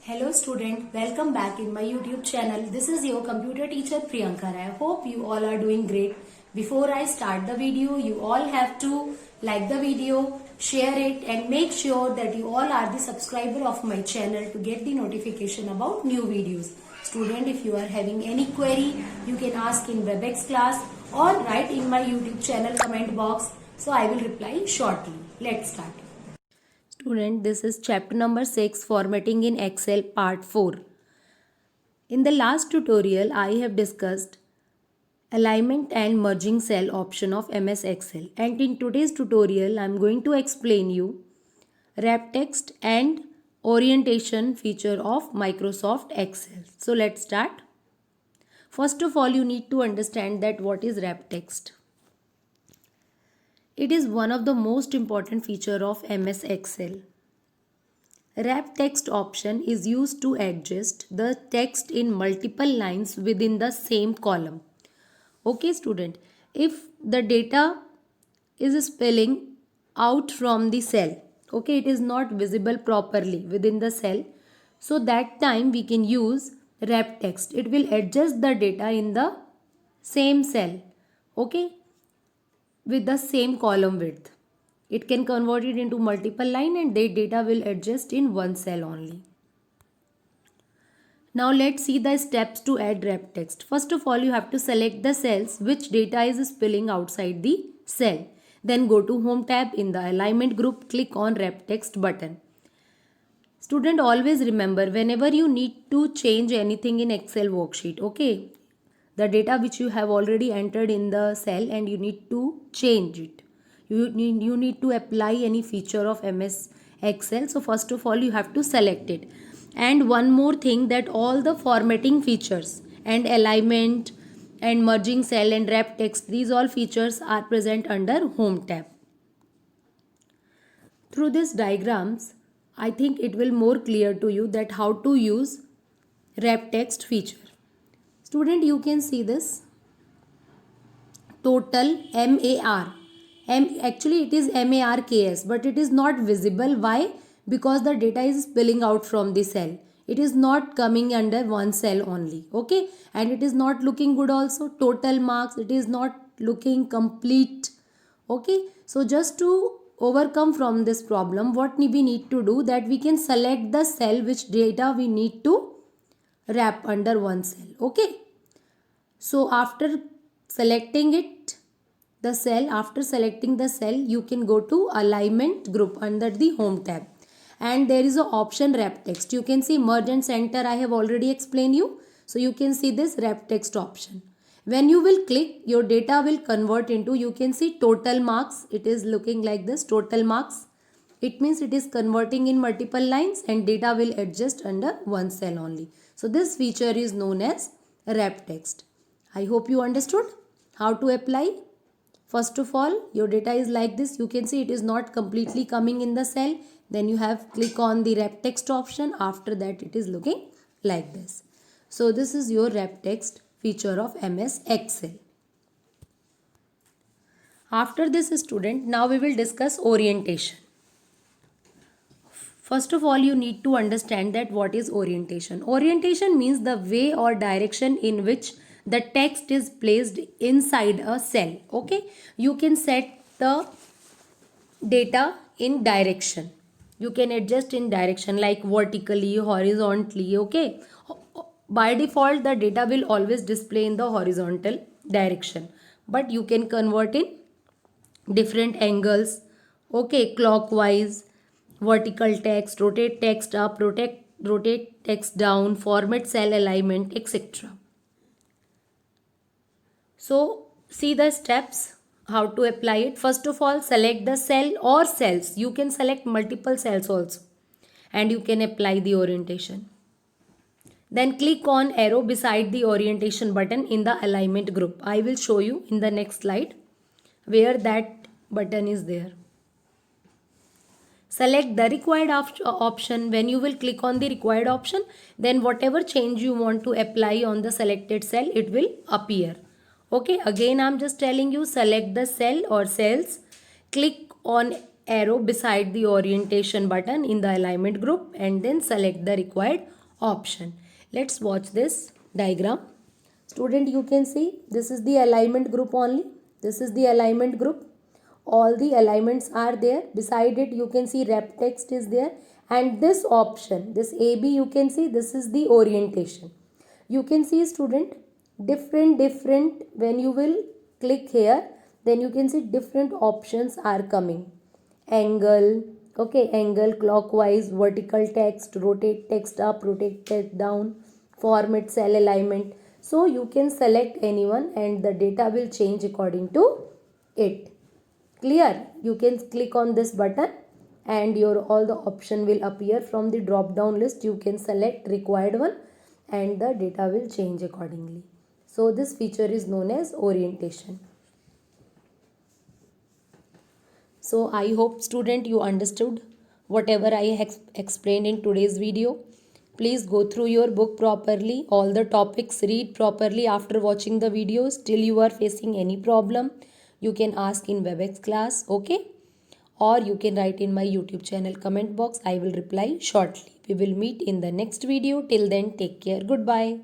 Hello student, welcome back in my YouTube channel. This is your computer teacher Priyanka Rai. I hope you all are doing great. Before I start the video, you all have to like the video, share it and make sure that you all are the subscriber of my channel to get the notification about new videos. Student, if you are having any query, you can ask in WebEx class or write in my YouTube channel comment box. So I will reply shortly. Let's start. Student, this is chapter number 6, Formatting in Excel part 4. In the last tutorial, I have discussed alignment and merging cell option of MS Excel, and in today's tutorial I am going to explain you wrap text and orientation feature of Microsoft Excel. So let's start. First of all, you need to understand that what is wrap text. It is one of the most important feature of MS Excel. Wrap text option is used to adjust the text in multiple lines within the same column. Okay student, if the data is spelling out from the cell, okay, it is not visible properly within the cell, so that time we can use wrap text. It will adjust the data in the same cell, okay, with the same column width. It can convert it into multiple line and the data will adjust in one cell only. Now let's see the steps to add wrap text. First of all, you have to select the cells which data is spilling outside the cell. Then go to Home tab. In the alignment group, click on wrap text button. Student, always remember, whenever you need to change anything in Excel worksheet, okay, the data which you have already entered in the cell and you need to change it. You need to apply any feature of MS Excel. So first of all, you have to select it. And one more thing, that all the formatting features and alignment and merging cell and wrap text, these all features are present under Home tab. Through these diagrams, I think it will more clear to you that how to use wrap text feature. Student, you can see this total MAR. Actually it is MARKS, but it is not visible. Why? Because the data is spilling out from the cell. It is not coming under one cell only, okay, and it is not looking good also. Total marks, it is not looking complete, okay. So just to overcome from this problem, what we need to do, that we can select the cell which data we need to wrap under one cell, okay. So after selecting the cell, you can go to alignment group under the Home tab, and there is a option wrap text. You can see merge and center, I have already explained you. So you can see this wrap text option. When you will click, your data will convert into, you can see total marks. It is looking like this, total marks. It means it is converting in multiple lines and data will adjust under one cell only. So this feature is known as wrap text. I hope you understood how to apply. First of all, your data is like this. You can see it is not completely coming in the cell. Then you have click on the wrap text option. After that, it is looking like this. So this is your wrap text feature of MS Excel. After this, student, now we will discuss orientation. First of all, you need to understand that what is orientation. Orientation means the way or direction in which the text is placed inside a cell, okay. You can set the data in direction. You can adjust in direction like vertically, horizontally, okay. By default, the data will always display in the horizontal direction, but you can convert in different angles, okay, clockwise, vertical text, rotate text up, rotate text down, format cell alignment, etc. So see the steps how to apply it. First of all, select the cell or cells. You can select multiple cells also and you can apply the orientation. Then click on arrow beside the orientation button in the alignment group. I will show you in the next slide where that button is there. Select the required option. When you will click on the required option, then whatever change you want to apply on the selected cell, it will appear. Okay, again I'm just telling you, select the cell or cells, click on arrow beside the orientation button in the alignment group and then select the required option. Let's watch this diagram. Student, you can see this is the alignment group only. This is the alignment group. All the alignments are there. Beside it you can see rep text is there, and this option, this AB, you can see this is the orientation. You can see, student, different when you will click here, then you can see different options are coming. Angle, okay, angle, clockwise, vertical text, rotate text up, rotate text down, format, cell alignment. So you can select anyone and the data will change according to it. Clear? You can click on this button and your all the option will appear from the drop down list. You can select required one and the data will change accordingly. So this feature is known as orientation. So I hope, student, you understood whatever I explained in today's video. Please go through your book properly, all the topics, read properly after watching the videos. Till you are facing any problem, you can ask in WebEx class, okay? Or you can write in my YouTube channel comment box. I will reply shortly. We will meet in the next video. Till then, take care. Goodbye.